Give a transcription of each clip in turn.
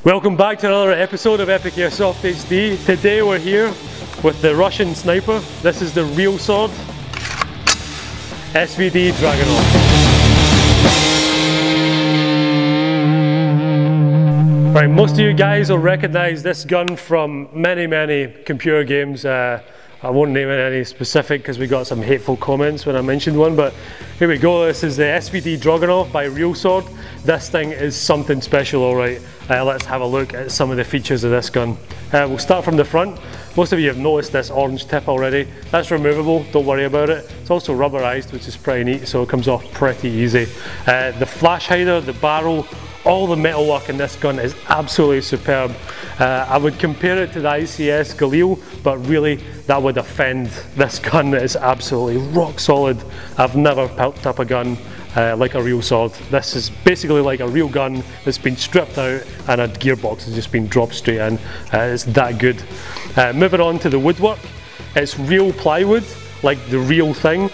Welcome back to another episode of Epic Airsoft HD. Today we're here with the Russian sniper. This is the Real Sword SVD Dragunov. Right, most of you guys will recognize this gun from many computer games. I won't name it any specific because we got some hateful comments when I mentioned one, but here we go. This is the SVD Dragunov by Real Sword. This thing is something special, alright. Let's have a look at some of the features of this gun. We'll start from the front. Most of you have noticed this orange tip already. That's removable, don't worry about it. It's also rubberized, which is pretty neat, so it comes off pretty easy. The flash hider, the barrel, all the metalwork in this gun is absolutely superb. I would compare it to the ICS Galil, but really that would offend. This gun is absolutely rock solid. I've never picked up a gun like a Real Sword. This is basically like a real gun that's been stripped out and a gearbox has just been dropped straight in. It's that good. Moving on to the woodwork, it's real plywood, like the real thing.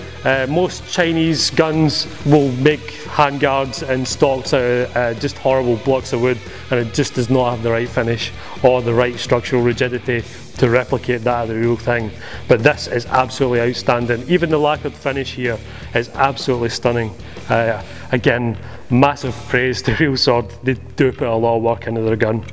Most Chinese guns will make handguards and stocks out of just horrible blocks of wood, and it just does not have the right finish or the right structural rigidity to replicate that of the real thing. But this is absolutely outstanding. Even the lacquered finish here is absolutely stunning. Again, massive praise to Real Sword. They do put a lot of work into their gun.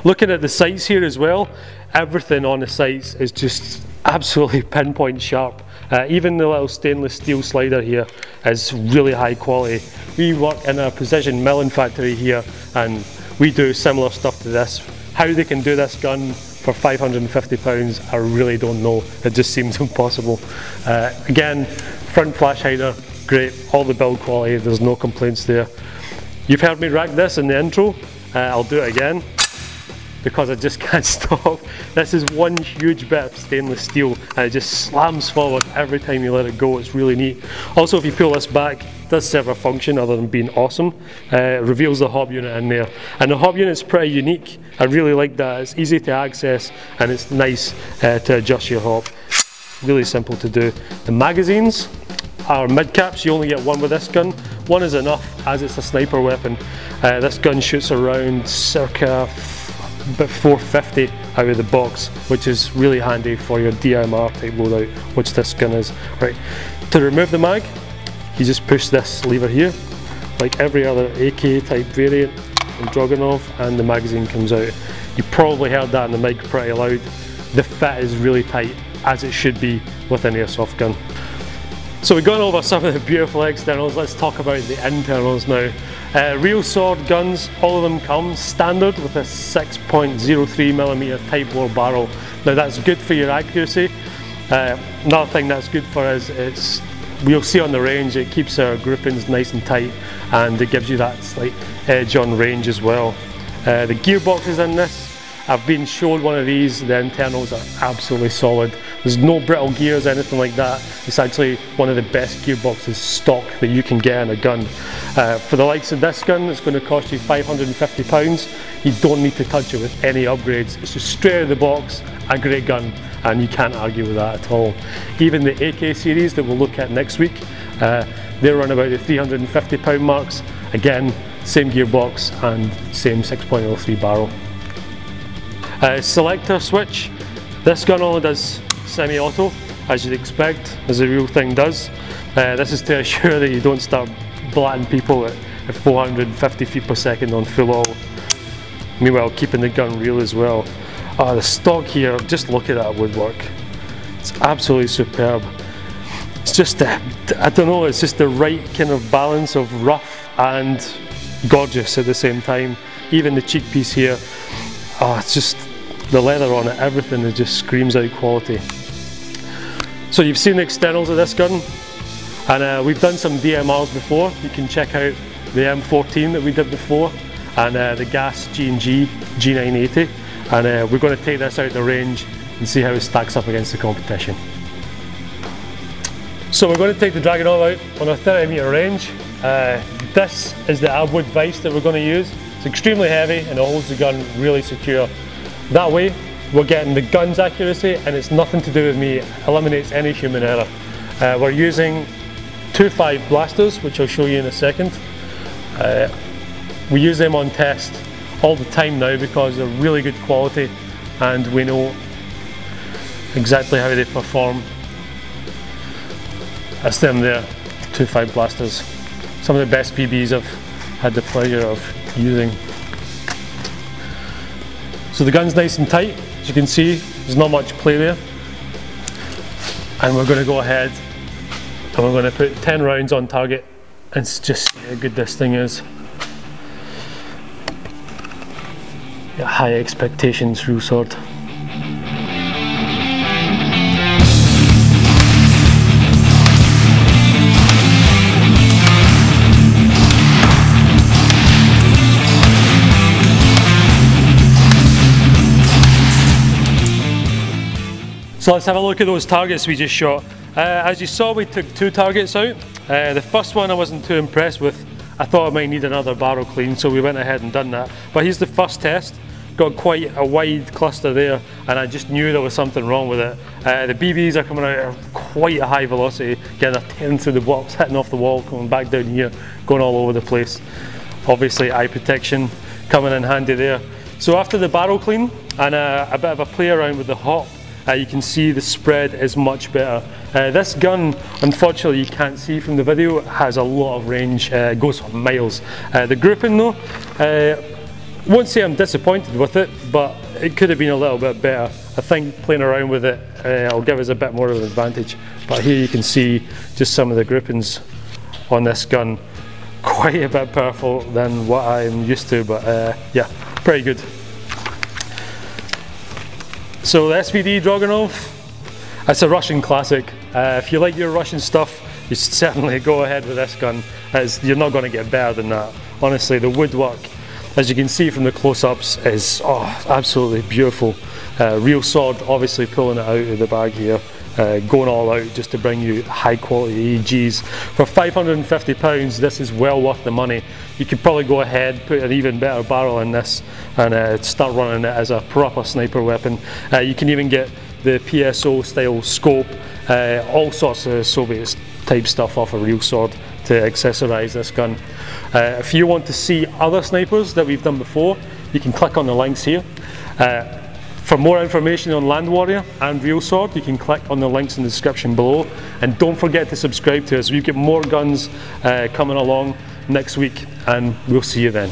Looking at the sights here as well, everything on the sights is just absolutely pinpoint sharp. Even the little stainless steel slider here is really high quality. We work in a precision milling factory here and we do similar stuff to this. How they can do this gun for £550, I really don't know. It just seems impossible. Again, front flash hider, great. All the build quality, there's no complaints there. You've heard me rack this in the intro. I'll do it again, because I just can't stop. This is one huge bit of stainless steel and it just slams forward every time you let it go. It's really neat. Also, if you pull this back, it does serve a function other than being awesome. It reveals the hob unit in there. And the hob unit's pretty unique. I really like that. It's easy to access and it's nice to adjust your hob. Really simple to do. The magazines are mid-caps. You only get one with this gun. One is enough as it's a sniper weapon. This gun shoots around circa about 450 out of the box, which is really handy for your DMR type loadout, which this gun is. Right, to remove the mag, you just push this lever here, like every other AK type variant in Dragunov, and the magazine comes out. You probably heard that in the mic pretty loud. The fit is really tight, as it should be with an airsoft gun. So we've gone over some of the beautiful externals. Let's talk about the internals now. Real Sword guns, all of them come standard with a 6.03mm type bore barrel. Now that's good for your accuracy. Another thing that's good for is we'll see on the range, it keeps our groupings nice and tight and it gives you that slight edge on range as well. The gearbox is in this. I've been shown one of these. The internals are absolutely solid. There's no brittle gears, anything like that. It's actually one of the best gearboxes stock that you can get in a gun. For the likes of this gun, it's going to cost you £550. You don't need to touch it with any upgrades. It's just straight out of the box, a great gun, and you can't argue with that at all. Even the AK series that we'll look at next week, they run about the £350 marks. Again, same gearbox and same 6.03 barrel. Selector switch. This gun only does semi-auto, as you'd expect, as the real thing does. This is to assure that you don't start blatting people at 450 feet per second on full auto. Meanwhile, keeping the gun real as well. The stock here, just look at that woodwork. It's absolutely superb. It's just, I don't know, it's just the right kind of balance of rough and gorgeous at the same time. Even the cheek piece here, it's just the leather on it, everything, it just screams out quality. So you've seen the externals of this gun, and we've done some DMRs before. You can check out the M14 that we did before, and the Gas G&G G980, and we're going to take this out the range and see how it stacks up against the competition. So we're going to take the Dragunov out on a 30-metre range. This is the Abwood vise that we're going to use. It's extremely heavy and it holds the gun really secure. That way we're getting the gun's accuracy and it's nothing to do with me. It eliminates any human error. We're using 2.5 blasters, which I'll show you in a second. We use them on test all the time now because they're really good quality and we know exactly how they perform. That's them there, 2.5 blasters. Some of the best PBs I've had the pleasure of using. So the gun's nice and tight, as you can see, there's not much play there. And we're going to go ahead and we're going to put 10 rounds on target and just see how good this thing is. Got high expectations, Real Sword. So let's have a look at those targets we just shot. As you saw, we took 2 targets out. The first one I wasn't too impressed with. I thought I might need another barrel clean, so we went ahead and done that. But here's the first test. Got quite a wide cluster there, and I just knew there was something wrong with it. The BBs are coming out at quite a high velocity, getting a 10 through the box, hitting off the wall, coming back down here, going all over the place. Obviously eye protection coming in handy there. So after the barrel clean and a bit of a play around with the hop, you can see the spread is much better. This gun, unfortunately you can't see from the video, has a lot of range, goes for miles. The grouping though, won't say I'm disappointed with it, but it could have been a little bit better. I think playing around with it will give us a bit more of an advantage. But here you can see just some of the groupings on this gun. Quite a bit powerful than what I'm used to, but yeah, pretty good. So the SVD Dragunov, it's a Russian classic. If you like your Russian stuff, you should certainly go ahead with this gun, as you're not going to get better than that. Honestly, the woodwork, as you can see from the close-ups, is absolutely beautiful. Real Sword obviously pulling it out of the bag here, going all out just to bring you high quality EGs. For £550, this is well worth the money. You could probably go ahead, put an even better barrel in this and start running it as a proper sniper weapon. You can even get the PSO style scope, all sorts of Soviet type stuff off a Real Sword to accessorise this gun. If you want to see other snipers that we've done before, you can click on the links here. For more information on Land Warrior and Real Sword, you can click on the links in the description below. And don't forget to subscribe to us. We've got more guns coming along next week, and we'll see you then.